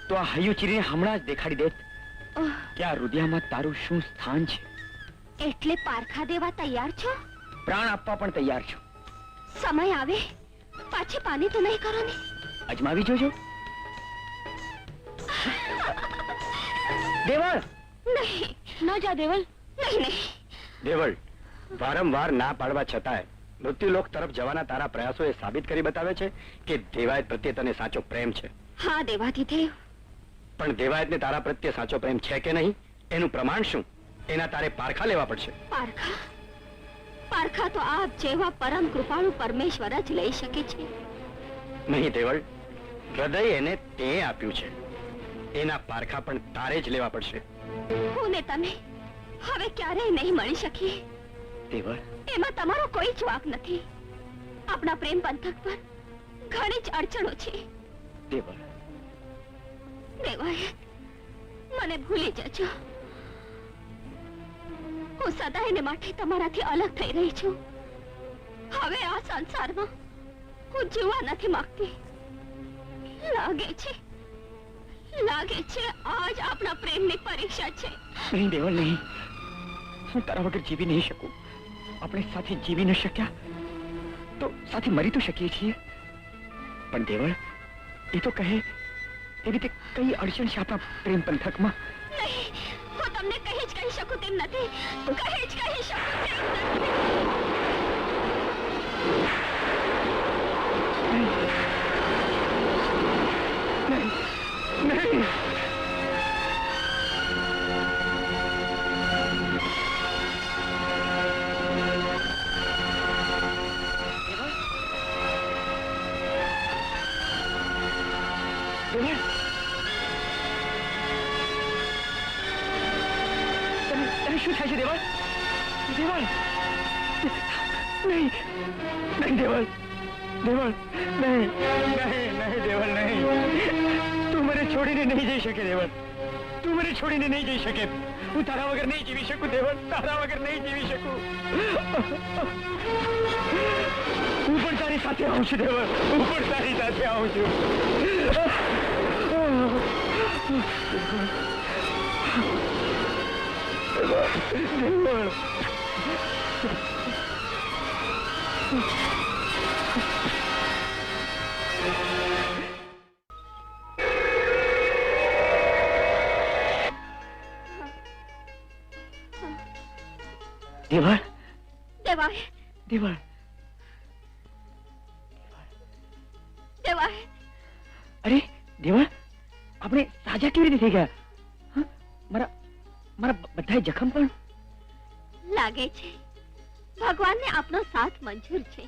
તો આ હૈયું ચીરીને હમણાં જ દેખાડી દેત કે આ રુદિયામાં તારું શું સ્થાન છે. એટલે પારખા દેવા તૈયાર છો? પ્રાણ આપવા પણ તૈયાર છું. સમય આવે પાછી પાની તો નહીં કરો ને? અજમાવી જોજો. દેવળ, નહીં, ન જા દેવળ. નહીં. દેવળ, વારંવાર ના પાડવા છતાંય મૃત્યુલોક તરફ જવાના તારા પ્રયાસો એ સાબિત કરી બતાવે છે કે દેવાયત પ્રત્યે તને સાચો પ્રેમ છે. હા દેવાધિદેવ. પણ દેવાયતને તારા પ્રત્યે સાચો પ્રેમ છે કે નહીં એનું પ્રમાણ શું? એના તારે પારખા લેવા પડશે. પારખા તો આપ જેવા પરમ કૃપાળુ પરમેશ્વર જ લઈ શકે છે. નહીં દેવળ, હૃદય એને તે આપ્યું છે, એના પારખા પણ તારે જ લેવા પડશે. હું ને તમે હવે ક્યારેય નહીં મળી શકીએ. દેવળ, એમાં તમારો કોઈ જ વાંક નથી. આપણા પ્રેમ પંથક પર ઘણી જ અડચણો છે. દેવળ, દેવાયત, મને ભૂલી જજો. હું સદાયને માટે તમારાથી અલગ થઈ રહી છું. હવે આ સંસારમાં હું જીવવા નથી માંગતી. લાગે છે આજ આપણા પ્રેમની પરીક્ષા છે. નહીં દેવળ, નહીં. હું તારા વગર જીવી નહીં શકું. આપણે સાથે જીવી ન શક્યા તો સાથે મરી તો શકીએ છીએ. પણ દેવળ, એ તો કહે એવી રીતે કઈ અડચણ છે આપણા પ્રેમ પંથકમાં? નહીં, હું તમને કહી જ કહી શકું તેમ નથી. કહી જ કહી શકું તેમ નથી. શું થાય છે દેવળ? દેવળ નહીં, નહીં દેવળ, દેવળ નહીં, નહીં, નહીં દેવળ નહીં. તું મને છોડીને નહીં જઈ શકે દેવળ. તું મને છોડીને નહીં જઈ શકે. હું તારા વગર નહીં જીવી શકું દેવળ. તારા વગર નહીં જીવી શકું. હું પણ તારી સાથે આવું છું દેવળ. હું પણ તારી સાથે આવું છું. દેવળ દેવળ દેવાય, દેવળ દેવાય. અરે દેવળ આપણે સાજા કેવી રીતે થઈ ગયા? હા? મારા મારા બધા જખમ પણ લાગે છે ભગવાનને આપનો સાથ મંજૂર છે.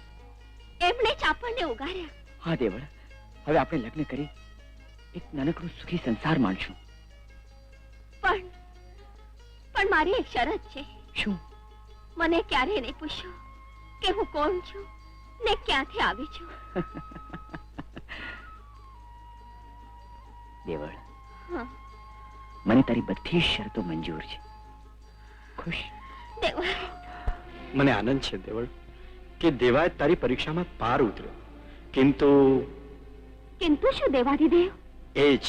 એમણે જ આપણને ઉગાર્યા. હા દેવળ, હવે આપણે લગ્ન કરી એક નાનકડું સુખી સંસાર માણશું. પણ મારી એક શરત છે. શું? મને ક્યારે નહીં પૂછ્યો કે હું કોણ છું ને ક્યાંથી આવી છું. દેવળ, હા, મને તારી બધી શરતો મંજૂર છે. ખુશ? દેવાય, મને આનંદ છે દેવળ કે દેવાએ તારી પરીક્ષામાં પાર ઉતર્યો. કિંતુ શું દેવાધિદેવ? એ જ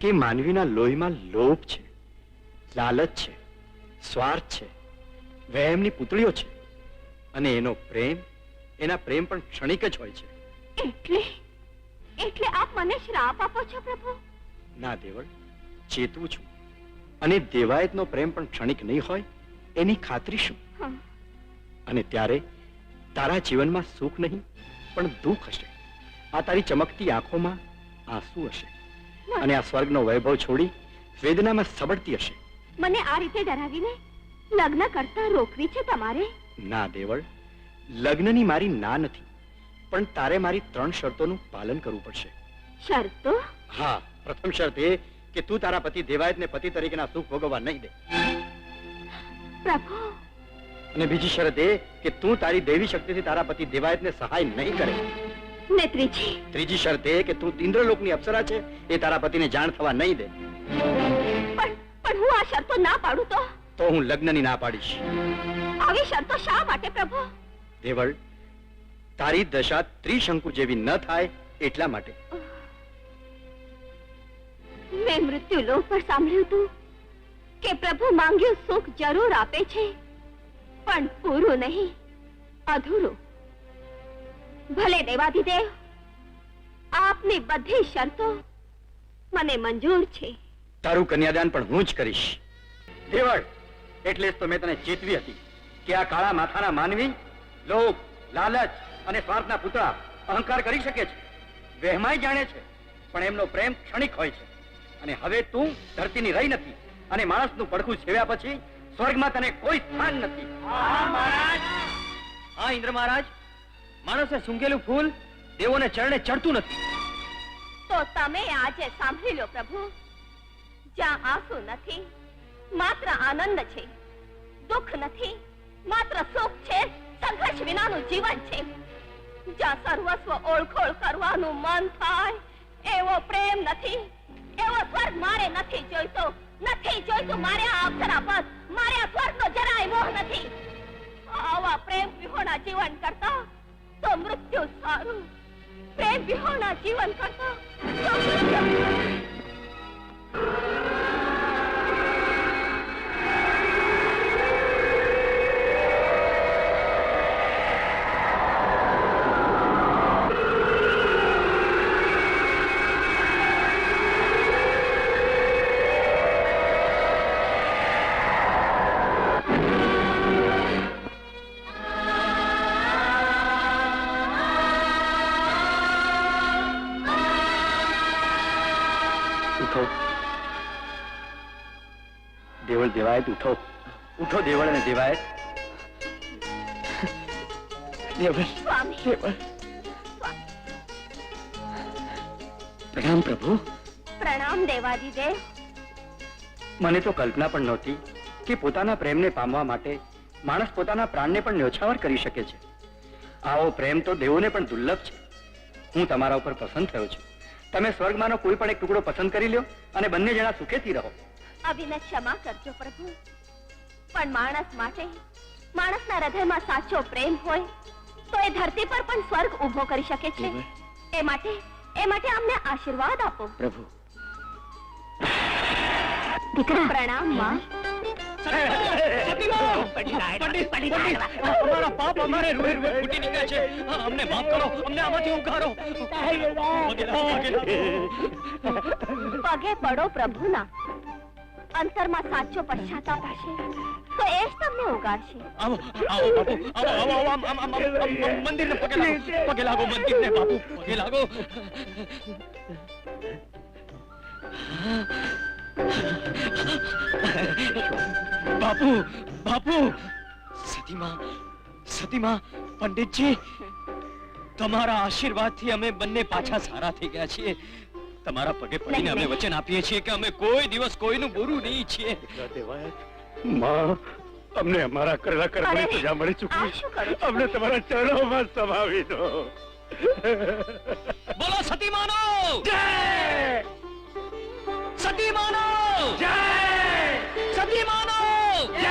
કે માનવીના લોહીમાં લોભ છે, લાલચ છે, સ્વાર્થ છે, વહેમની પુતળીઓ છે અને એનો પ્રેમ, એના પ્રેમ પણ ક્ષણિક જ હોય છે. એટલે આપ મને શ્રાપ આપો છો પ્રભુ? ના દેવળ, ચેતવું છું. અને દેવાયતનો પ્રેમ પણ ક્ષણિક નહીં હોય એની ખાતરી શું? અને ત્યારે તારા જીવનમાં સુખ નહીં પણ દુઃખ હશે. આ તારી ચમકતી આંખોમાં આંસુ હશે અને આ સ્વર્ગનો વૈભવ છોડી વેદનામાં સબડતી હશે. મને આ રીતે ડરાવીને લગ્ન કરતા રોકવી છે તમારે? ના દેવળ, લગ્નની મારી ના નથી, પણ તારે મારી 3 શરતોનું પાલન કરવું પડશે. શરતો? હા, પ્રથમ શરત એ કે તું તારા પતિ દેવાયતને પતિ તરીકેના સુખ ભોગવવા નહીં દે. પ્રભુ. અને બીજી શરત એ કે તું તારી દેવી શક્તિથી તારા પતિ દેવાયતને સહાય નહીં કરે. ને ત્રીજી શરત એ કે તું ઇન્દ્રલોકની અપ્સરા છે એ તારા પતિને જાણ થવા નહીં દે. પણ હું આ શરતો ના પાડું તો હું લગ્નની ના પાડીશ. આવી શરતો શા માટે પ્રભુ? દેવળ, તારી દશા ત્રિશંકુ જેવી ન થાય એટલા માટે. મેં મૃત્યુ લોક પર સાંભળ્યું હતું કે પ્રભુ માંગ્યું સુખ જરૂર આપે છે પણ પૂરું નહીં, અધૂરું. ભલે દેવાધિદેવ, આપની બધી શરતો મને મંજૂર છે. તારું કન્યાદાન પણ હું જ કરીશ. દેવળ, એટલે જ તો મેં તને ચેતવી હતી કે આ કાળા માથાના માનવી લોભ, લાલચ અને સ્વાર્થના પુતળા અહંકાર કરી શકે છે, વહેમાય જાણે છે, પણ એમનો પ્રેમ ક્ષણિક હોય છે. અને હવે તું ધરતીની રહી નથી અને માણસનું પડખું સેવ્યા પછી સ્વર્ગમાં તને કોઈ સ્થાન નથી. હા ઇન્દ્ર મહારાજ, માણસે સૂંઘેલું ફૂલ દેવોને ચરણે ચડતું નથી. તો તમે આજે સાંભળી લો પ્રભુ, જ્યાં આંસુ નથી માત્ર આનંદ છે, દુઃખ નથી માત્ર સુખ છે, સંઘર્ષ વિનાનું જીવન છે, જ્યાં સર્વસ્વ ઓળખોળ કરવાનું મન થાય એવો પ્રેમ નથી, એવો સ્વર્ગ મારે નથી જોઈતો. મારે આ અપ્સરા પદ, મારે આ સ્વર્ગનો જરાય મોહ નથી. આવા પ્રેમ વિહોણા જીવન કરતા તો મૃત્યુ સારું. પ્રેમ વિહોણા જીવન કરતા તો મૃત્યુ. ઉઠો દેવળ દેવાયત, ઉઠો ઉઠો દેવળ અને દેવાયત. દેવળ, સ્વામી દેવળ. પ્રણામ પ્રભુ. પ્રણામ દેવાદિદેવ. મને તો કલ્પના પણ નહોતી કે પોતાના પ્રેમને પામવા માટે માણસ પોતાના પ્રાણને પણ ન્યોછાવર કરી શકે છે. આવો પ્રેમ તો દેવોને પણ દુર્લભ છે. હું તમારા ઉપર પસંદ થયો છું. તમે સ્વર્ગમાંનો કોઈ પણ એક ટુકડો પસંદ કરી લ્યો અને બંને જણા સુખેથી રહો. અભિને ક્ષમા કરજો પ્રભુ, પણ માણસ માટે, માણસના હૃદયમાં સાચો પ્રેમ હોય તો એ ધરતી પર પણ સ્વર્ગ ઊભો કરી શકે છે. એ માટે અમને આશીર્વાદ આપો. પ્રભુ. દીકરા પ્રણામ માં. અમારા પાપ અમારે રૂએ રૂએ ફૂટી નીકળે છે. અમને માફ કરો, અમને આમાંથી ઉગારો. પગે પડો પ્રભુના. અંતરમાં સાચો પશ્ચાતાપ હશે તો એ જ તમને ઉગાડશે. આવો આવો બાપુ, આવો આવો આવો, મંદિરને પગે લાગો, પગે લાગો મંદિરને બાપુ, પગે લાગો. બાપુ બાપુ, સતીમાં પંડિતજી, તમારા આશીર્વાદથી અમે બંને પાછા સારા થઈ ગયા છીએ. તમારા પગે પડીને અમે વચન આપીએ છીએ કે અમે કોઈ દિવસ કોઈનું બુરું નહીં છીએ. માં, અમને અમારા કરેલા કર્મની સજા મળી ચૂકી. અમને તમારા ચરણોમાં સમાવી દો. બોલો સતીમાનો જય! સતીમાનો જય! સતીમાનો જય!